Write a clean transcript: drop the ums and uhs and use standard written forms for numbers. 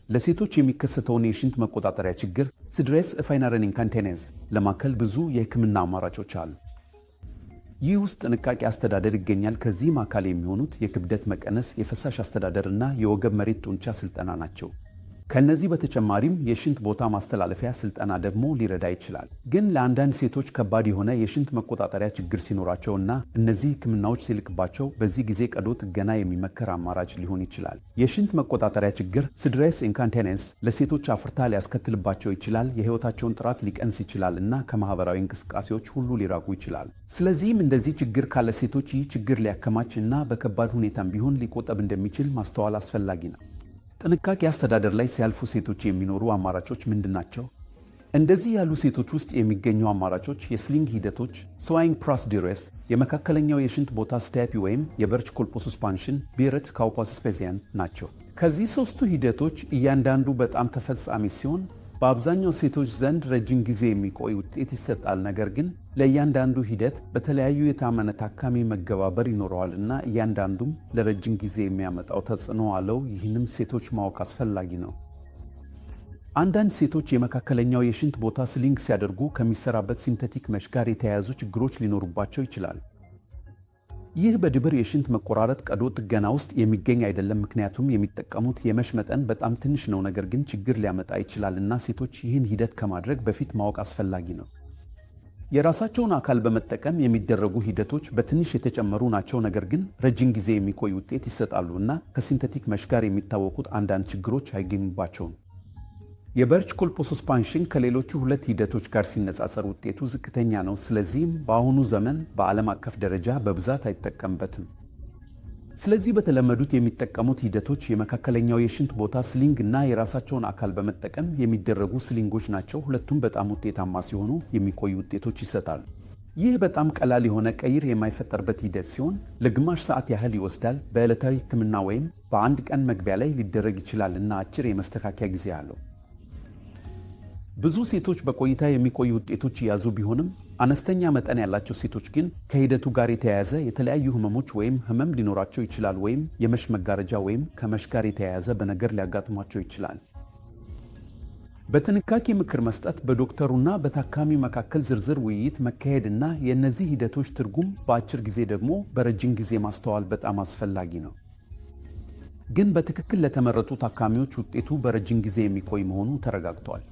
ለሴቶች የሚከሰተውን የሽንት መቆጣጠሪያ ችግር ሲድሬስ ፋይናረን ኢንካንቴኔስ ለማከል ብዙ የህክምና አማራጮች አሉ። ይህ ውስጥ ጥንቃቄ አስተዳደር ይገኛል። ከዚህም አካል የሚሆኑት የክብደት መቀነስ፣ የፈሳሽ አስተዳደር እና የወገብ መሬት ጡንቻ ስልጠና ናቸው። ከነዚህ በተጨማሪም የሽንት ቦታ ማስተላለፊያ ስልጠና ደግሞ ሊረዳ ይችላል። ግን ለአንዳንድ ሴቶች ከባድ የሆነ የሽንት መቆጣጠሪያ ችግር ሲኖራቸውና እነዚህ ህክምናዎች ሲልቅባቸው በዚህ ጊዜ ቀዶ ጥገና የሚመከር አማራጭ ሊሆን ይችላል። የሽንት መቆጣጠሪያ ችግር ሲድሬስ ኢንካንቴኔስ ለሴቶች አፍርታ ሊያስከትልባቸው ይችላል። የህይወታቸውን ጥራት ሊቀንስ ይችላል እና ከማህበራዊ እንቅስቃሴዎች ሁሉ ሊራቁ ይችላል። ስለዚህም እንደዚህ ችግር ካለ ሴቶች ይህ ችግር ሊያከማች እና በከባድ ሁኔታም ቢሆን ሊቆጠብ እንደሚችል ማስተዋል አስፈላጊ ነው። ጥንቃቄ አስተዳደር ላይ ሲያልፉ ሴቶች የሚኖሩ አማራጮች ምንድናቸው? እንደዚህ ያሉ ሴቶች ውስጥ የሚገኙ አማራጮች የስሊንግ ሂደቶች፣ ስዋይንግ ፕሮሲዲዩርስ፣ የመካከለኛው የሽንት ቦታ ስቴፒ ወይም የበርች ኮልፖሱስፓንሽን ቢረት ካውፓስስፔዚያን ናቸው። ከዚህ ሦስቱ ሂደቶች እያንዳንዱ በጣም ተፈጻሚ ሲሆን በአብዛኛው ሴቶች ዘንድ ረጅም ጊዜ የሚቆይ ውጤት ይሰጣል። ነገር ግን ለእያንዳንዱ ሂደት በተለያዩ የታመነ ታካሚ መገባበር ይኖረዋል እና እያንዳንዱም ለረጅም ጊዜ የሚያመጣው ተጽዕኖ አለው። ይህንም ሴቶች ማወቅ አስፈላጊ ነው። አንዳንድ ሴቶች የመካከለኛው የሽንት ቦታ ስሊንግ ሲያደርጉ ከሚሰራበት ሲንተቲክ መሽ ጋር የተያያዙ ችግሮች ሊኖሩባቸው ይችላል። ይህ በድብር የሽንት መቆራረጥ ቀዶ ጥገና ውስጥ የሚገኝ አይደለም፣ ምክንያቱም የሚጠቀሙት የመሽ መጠን በጣም ትንሽ ነው። ነገር ግን ችግር ሊያመጣ ይችላል እና ሴቶች ይህን ሂደት ከማድረግ በፊት ማወቅ አስፈላጊ ነው። የራሳቸውን አካል በመጠቀም የሚደረጉ ሂደቶች በትንሽ የተጨመሩ ናቸው፣ ነገር ግን ረጅም ጊዜ የሚቆይ ውጤት ይሰጣሉ እና ከሲንተቲክ መሽ ጋር የሚታወቁት አንዳንድ ችግሮች አይገኙባቸውም። የበርች ኮልፖሱስፓንሽን ከሌሎቹ ሁለት ሂደቶች ጋር ሲነጻጸር ውጤቱ ዝቅተኛ ነው። ስለዚህም በአሁኑ ዘመን በዓለም አቀፍ ደረጃ በብዛት አይጠቀምበትም። ስለዚህ በተለመዱት የሚጠቀሙት ሂደቶች የመካከለኛው የሽንት ቦታ ስሊንግ እና የራሳቸውን አካል በመጠቀም የሚደረጉ ስሊንጎች ናቸው። ሁለቱም በጣም ውጤታማ ሲሆኑ የሚቆዩ ውጤቶች ይሰጣሉ። ይህ በጣም ቀላል የሆነ ቀይር የማይፈጠርበት ሂደት ሲሆን ለግማሽ ሰዓት ያህል ይወስዳል። በዕለታዊ ህክምና ወይም በአንድ ቀን መግቢያ ላይ ሊደረግ ይችላል እና አጭር የመስተካከያ ጊዜ አለው። ብዙ ሴቶች በቆይታ የሚቆዩ ውጤቶች የያዙ ቢሆንም አነስተኛ መጠን ያላቸው ሴቶች ግን ከሂደቱ ጋር የተያያዘ የተለያዩ ህመሞች ወይም ህመም ሊኖራቸው ይችላል፣ ወይም የመሽ መጋረጃ ወይም ከመሽ ጋር የተያያዘ በነገር ሊያጋጥሟቸው ይችላል። በጥንቃቄ ምክር መስጠት፣ በዶክተሩና በታካሚ መካከል ዝርዝር ውይይት መካሄድ እና የእነዚህ ሂደቶች ትርጉም በአጭር ጊዜ ደግሞ በረጅም ጊዜ ማስተዋል በጣም አስፈላጊ ነው። ግን በትክክል ለተመረጡ ታካሚዎች ውጤቱ በረጅም ጊዜ የሚቆይ መሆኑ ተረጋግጧል።